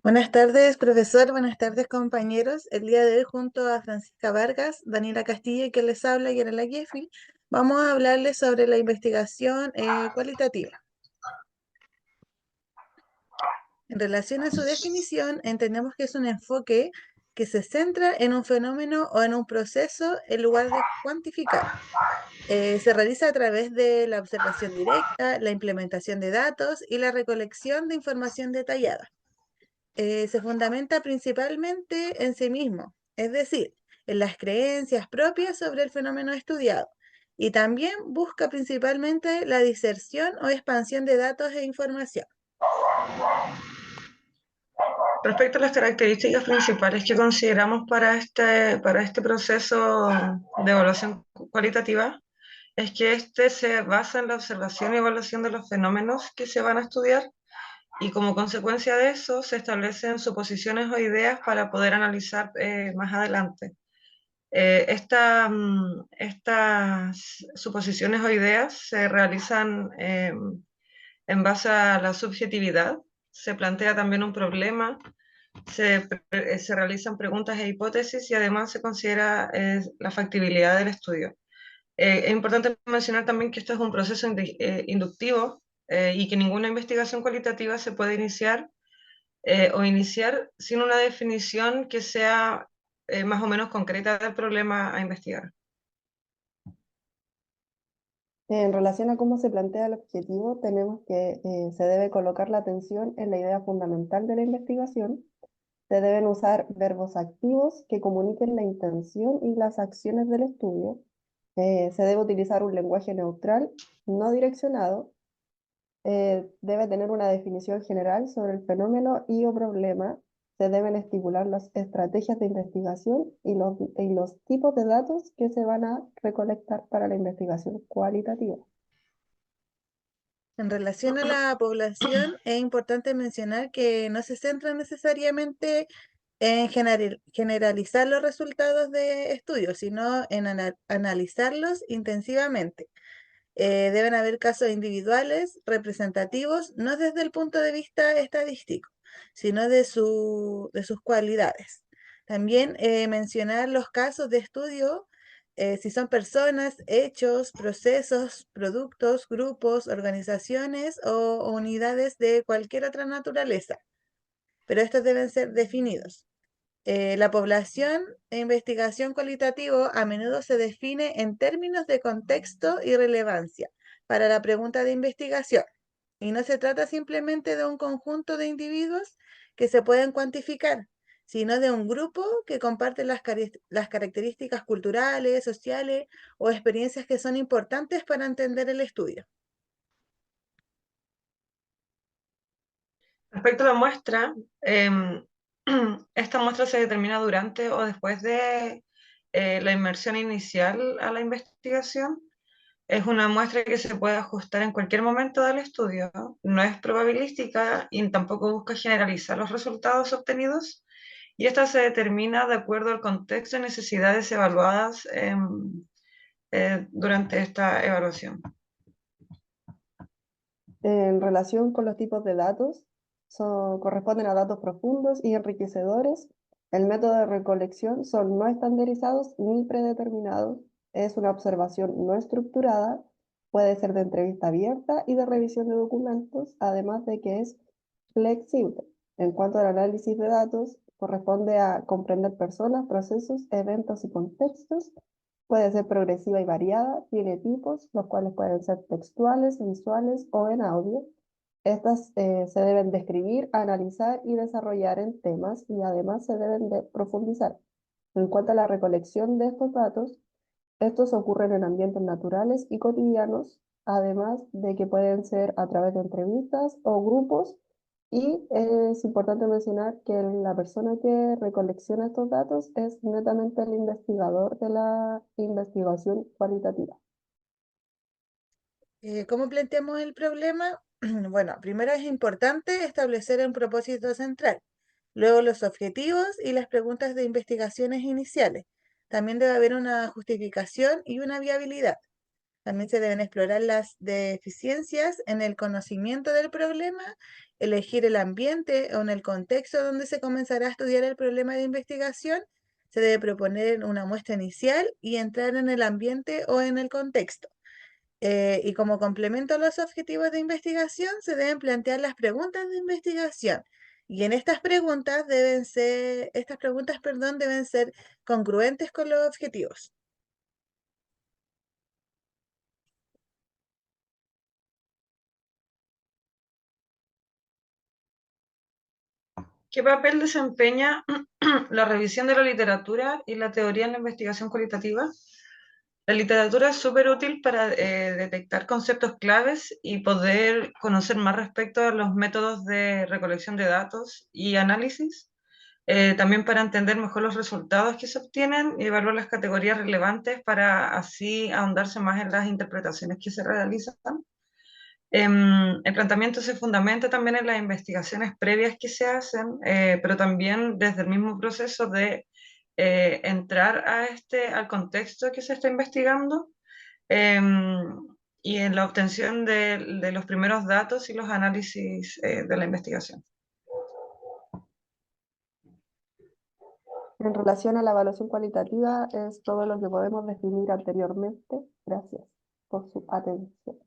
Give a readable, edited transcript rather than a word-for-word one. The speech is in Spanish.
Buenas tardes, profesor. Buenas tardes, compañeros. El día de hoy, junto a Francisca Vargas, Daniela Castillo y quien les habla, Yarela Jeffrey, vamos a hablarles sobre la investigación cualitativa. En relación a su definición, entendemos que es un enfoque que se centra en un fenómeno o en un proceso en lugar de cuantificar. Se realiza a través de la observación directa, la implementación de datos y la recolección de información detallada. Se fundamenta principalmente en sí mismo, es decir, en las creencias propias sobre el fenómeno estudiado, y también busca principalmente la diserción o expansión de datos e información. Respecto a las características principales que consideramos para este proceso de evaluación cualitativa, es que este se basa en la observación y evaluación de los fenómenos que se van a estudiar y como consecuencia de eso se establecen suposiciones o ideas para poder analizar más adelante. Estas suposiciones o ideas se realizan en base a la subjetividad, se plantea también un problema, se realizan preguntas e hipótesis y además se considera la factibilidad del estudio. Es importante mencionar también que esto es un proceso inductivo y que ninguna investigación cualitativa se puede iniciar sin una definición que sea más o menos concreta del problema a investigar. En relación a cómo se plantea el objetivo, tenemos que se debe colocar la atención en la idea fundamental de la investigación. Se deben usar verbos activos que comuniquen la intención y las acciones del estudio. Se debe utilizar un lenguaje neutral, no direccionado. Debe tener una definición general sobre el fenómeno y o problema. Se deben estipular las estrategias de investigación y los tipos de datos que se van a recolectar para la investigación cualitativa. En relación a la población, es importante mencionar que no se centra necesariamente en generalizar los resultados de estudios, sino en analizarlos intensivamente. Deben haber casos individuales, representativos, no desde el punto de vista estadístico, sino de sus cualidades. También mencionar los casos de estudio, si son personas, hechos, procesos, productos, grupos, organizaciones o unidades de cualquier otra naturaleza, pero estos deben ser definidos. La población e investigación cualitativo a menudo se define en términos de contexto y relevancia para la pregunta de investigación, y no se trata simplemente de un conjunto de individuos que se pueden cuantificar, sino de un grupo que comparte las características culturales, sociales o experiencias que son importantes para entender el estudio. Respecto a la muestra, esta muestra se determina durante o después de la inmersión inicial a la investigación. Es una muestra que se puede ajustar en cualquier momento del estudio, no es probabilística y tampoco busca generalizar los resultados obtenidos, y esta se determina de acuerdo al contexto y necesidades evaluadas durante esta evaluación. En relación con los tipos de datos, corresponden a datos profundos y enriquecedores. El método de recolección son no estandarizados ni predeterminados. Es una observación no estructurada. Puede ser de entrevista abierta y de revisión de documentos, además de que es flexible. En cuanto al análisis de datos, corresponde a comprender personas, procesos, eventos y contextos. Puede ser progresiva y variada, tiene tipos, los cuales pueden ser textuales, visuales o en audio. Estas se deben describir, analizar y desarrollar en temas y además se deben de profundizar. En cuanto a la recolección de estos datos, estos ocurren en ambientes naturales y cotidianos, además de que pueden ser a través de entrevistas o grupos. Y es importante mencionar que la persona que recolecciona estos datos es netamente el investigador de la investigación cualitativa. ¿Cómo planteamos el problema? Bueno, primero es importante establecer un propósito central, luego los objetivos y las preguntas de investigaciones iniciales. También debe haber una justificación y una viabilidad. También se deben explorar las deficiencias en el conocimiento del problema, elegir el ambiente o en el contexto donde se comenzará a estudiar el problema de investigación. Se debe proponer una muestra inicial y entrar en el ambiente o en el contexto. Y como complemento a los objetivos de investigación, se deben plantear las preguntas de investigación. Y en estas preguntas, perdón, deben ser congruentes con los objetivos. ¿Qué papel desempeña la revisión de la literatura y la teoría en la investigación cualitativa? La literatura es súper útil para detectar conceptos claves y poder conocer más respecto a los métodos de recolección de datos y análisis. También para entender mejor los resultados que se obtienen y evaluar las categorías relevantes para así ahondarse más en las interpretaciones que se realizan. El planteamiento se fundamenta también en las investigaciones previas que se hacen, pero también desde el mismo proceso de entrar al contexto que se está investigando, y en la obtención de los primeros datos y los análisis de la investigación. En relación a la evaluación cualitativa, es todo lo que podemos definir anteriormente. Gracias por su atención.